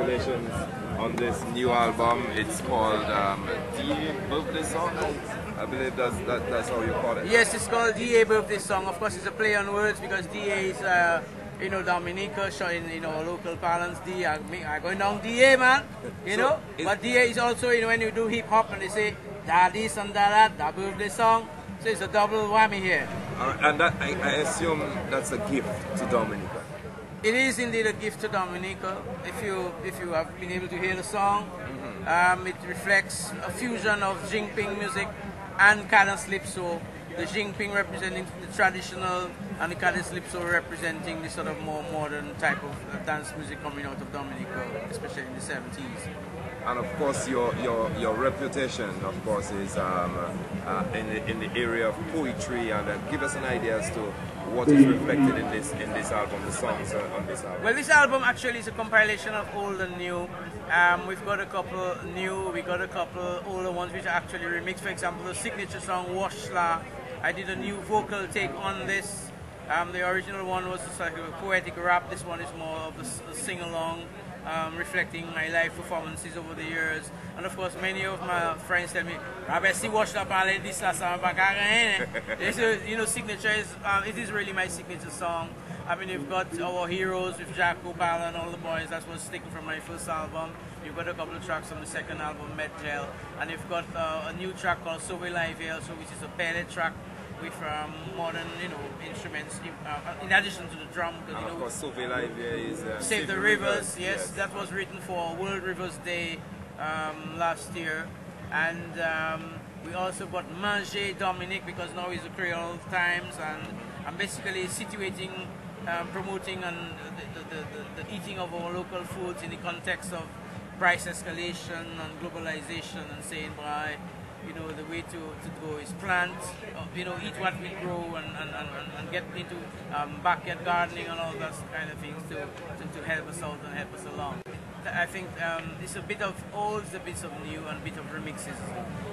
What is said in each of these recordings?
congratulations on this new album. It's called DA Birthday Song. I believe that's how you call it. Yes, it's called DA Birthday Song. Of course, it's a play on words because DA is, Dominica, so in, local parlance, D, I going down DA, man, But DA is also, when you do hip hop and they say, da this and that birthday song, so it's a double whammy here. And that, I assume that's a gift to Dominica. It is indeed a gift to Dominica. If you have been able to hear the song, it reflects a fusion of Jingping music and Calypso. The Jingping representing the traditional and the Calypso representing the sort of more modern type of dance music coming out of Dominica, especially in the 70s. And of course, your reputation, of course, is in the area of poetry. And give us an idea as to what is reflected in this album, the songs on this album. Well, this album actually is a compilation of old and new. We've got a couple new, we got a couple older ones which are actually remixed. For example, the signature song Washla. I did a new vocal take on this. The original one was like a poetic rap. This one is more of a sing-along. Reflecting my live performances over the years, and of course many of my friends tell me, Rabess, watch la parler this la signature is it is really my signature song. I mean, you've got our heroes with Jack Opal and all the boys. That was taken from my first album. You've got a couple of tracks on the second album, Met Gel, and you've got a new track called Sauve Live here, which is a pellet track with modern, instruments in addition to the drum. And of course, Sauve Live is Save the Rivers. Yes, that was written for World Rivers Day last year, and we also got Manger Dominique because now is the Creole times, and I'm basically situating, promoting, and the eating of our local foods in the context of price escalation and globalization, and saying, "Bye." The way to go is plant, eat what we grow and get into backyard gardening and all those kind of things to help us out and help us along. I think it's a bit of old, a bit of new, and a bit of remixes.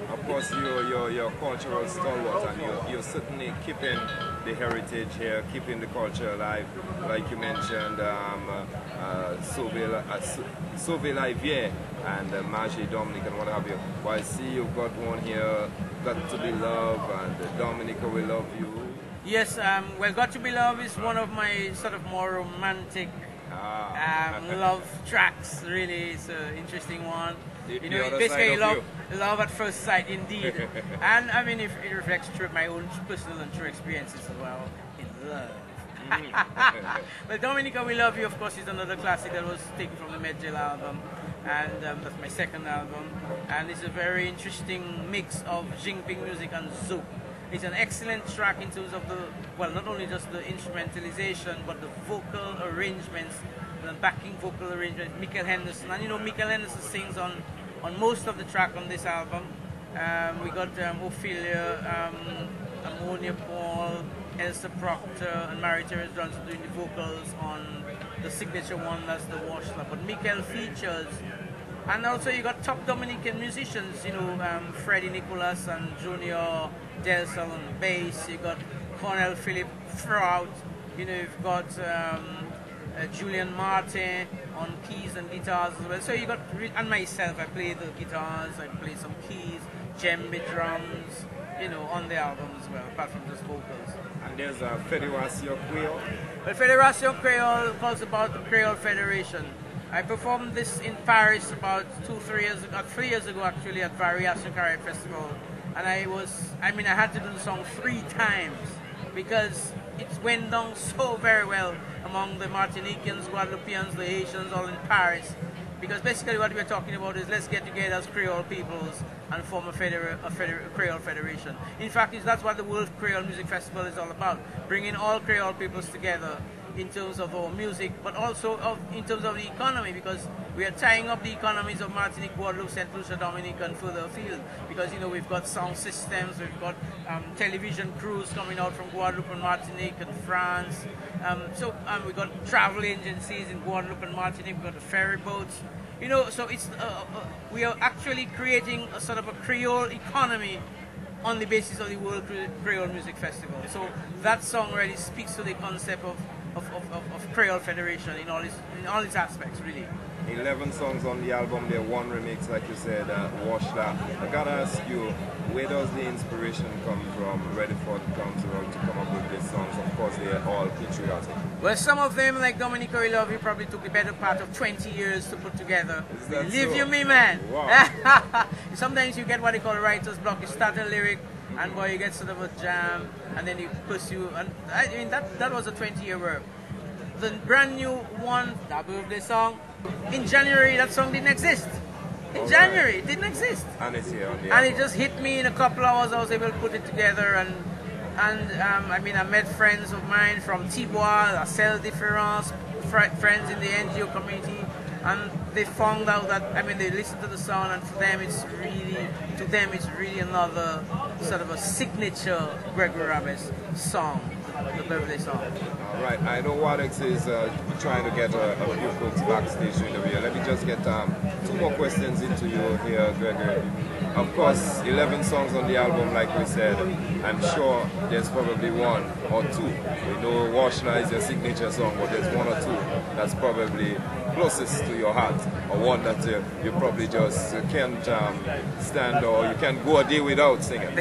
Of course, you're cultural stalwart, and you're certainly keeping the heritage here, keeping the culture alive. Like you mentioned, Sauve Live and Magie Dominic and what have you. Well, I see you've got one here, Got to Be Love, and Dominica Will Love You. Yes, well, Got to Be Love is one of my sort of more romantic love tracks. Really, it's an interesting one. Basically love at first sight, indeed. And I mean, it reflects through my own personal and true experiences as well in love. Well, Dominica Will Love You, of course, is another classic that was taken from the Met Gel album, and that's my second album. And it's a very interesting mix of Jingping music and zouk. It's an excellent track in terms of not only just the instrumentalization, but the vocal arrangements, the backing vocal arrangements. Michael Henderson, and Michael Henderson sings on most of the track on this album. We got Ophelia, Ammonia Paul, Elsa Proctor, and Mary Therese Johnson doing the vocals on the signature one, that's the Washla. But Michael features. And also you got top Dominican musicians, Freddie Nicholas and Junior Delsol on bass. You got Cornel Philip Frout. You've got Julian Martin on keys and guitars as well. So you got, and myself, I play the guitars, I play some keys, djembe drums, on the album as well, apart from just vocals. And there's a Federation Creole. Well, Federation Creole calls about the Creole Federation. I performed this in Paris about 3 years ago actually at Variation Cabaret Festival, and I had to do the song 3 times because it went down so very well among the Martinicans, Guadeloupeans, the Haitians, all in Paris. Because basically what we're talking about is let's get together as Creole peoples and form a Creole Federation. In fact, that's what the World Creole Music Festival is all about, bringing all Creole peoples together in terms of our music, but also in terms of the economy, because we are tying up the economies of Martinique, Guadeloupe, St. Lucia, Dominica, and further afield. Because we've got sound systems, we've got television crews coming out from Guadeloupe and Martinique and France. We've got travel agencies in Guadeloupe and Martinique. We've got the ferry boats. So it's we are actually creating a sort of a Creole economy on the basis of the World Creole Music Festival. So that song really speaks to the concept of Creole Federation in all its aspects, really. 11 songs on the album, there one remix, like you said, Wash That. I gotta ask you, where does the inspiration come from, Redford Council, to come up with these songs? Of course, they're all patriotic. Well, some of them, like Dominica, We Love You, probably took the better part of 20 years to put together. Believe you me, man. Wow. Sometimes you get what they call writer's block. You start a lyric, and boy, you get sort of a jam, and then you pursue. And I mean, that was a 20-year work. The brand new one, that birthday song, in January, that song didn't exist. In January, it didn't exist. And it's here on the album. It just hit me in a couple hours. I was able to put it together, and I mean, I met friends of mine from Tibois, La Celle Difference, friends in the NGO community, and they found out that, I mean, they listened to the song, and for them it's really another sort of a signature Gregory Rabess song, the birthday song. All right, I know Wadex is trying to get a few folks backstage interview. Let me just get 2 more questions into you here, Gregory. Of course, 11 songs on the album, like we said. I'm sure there's probably 1 or 2. We know Washla is your signature song, but there's 1 or 2 that's probably closest to your heart, or one that you probably just can't stand, or you can't go a day without singing.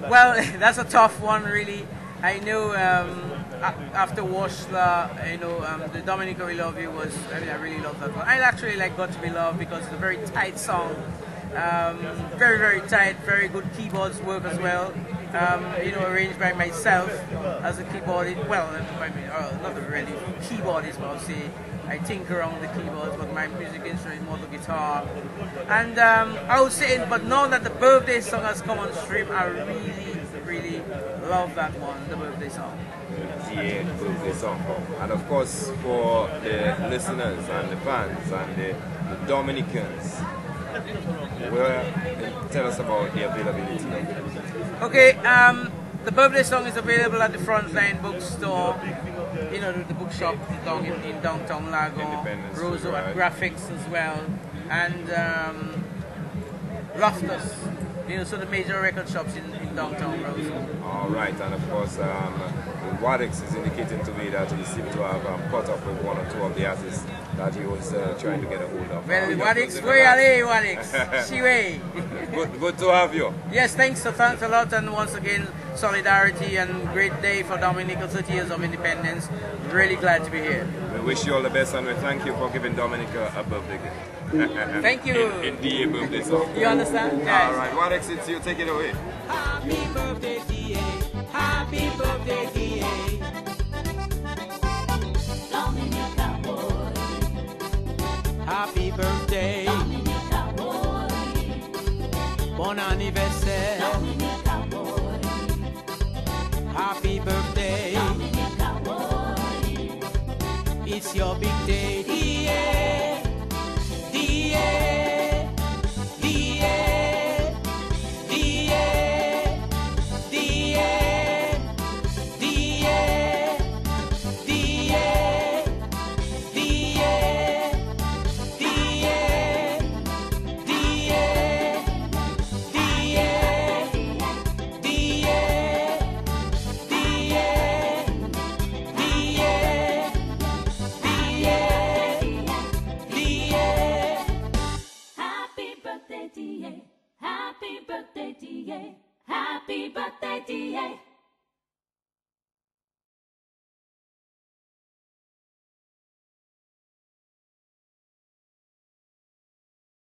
Well, that's a tough one, really. I know after Washla, you know, the Dominica We Love You was, I mean, I really love that one. I actually like Got to Be Loved because it's a very tight song. Very, very tight, very good keyboards work as well. You know, arranged by myself as a keyboardist. Well, I mean, not really keyboardist, but I'll say I tinker around the keyboards, but my music instrument is more the guitar. And I would say, but now that the birthday song has come on stream, I really love that one, the birthday song. Yeah, the birthday song. And of course, for the listeners and the fans and the Dominicans, tell us about the availability. Okay, the birthday song is available at the Frontline Bookstore, you know, the bookshop in downtown Lago, Roseau at Graphics as well, and Loftus, you know, so the major record shops in downtown Roseau. All right, and of course, Wadex is indicating to me that he seemed to have caught up with 1 or 2 of the artists that he was trying to get a hold of. Well, Wadex, Wadex, Shiway. Good to have you. Yes, thanks a lot, and once again, solidarity and great day for Dominica, 30 years of independence. Really glad to be here. We wish you all the best, and we thank you for giving Dominica a birthday gift. Thank you. In the birthday song. You understand? Yes. All right, Wadex, it's you. Take it away. Happy birthday, DA. Happy birthday, DA. Dominica boy. Happy birthday. Dominica boy. Bon anniversaire. Dominica boy. Happy birthday. Dominica boy. It's your big day, DA. DA. DA. DA. DA. DA. DA. DA. Happy birthday, DA.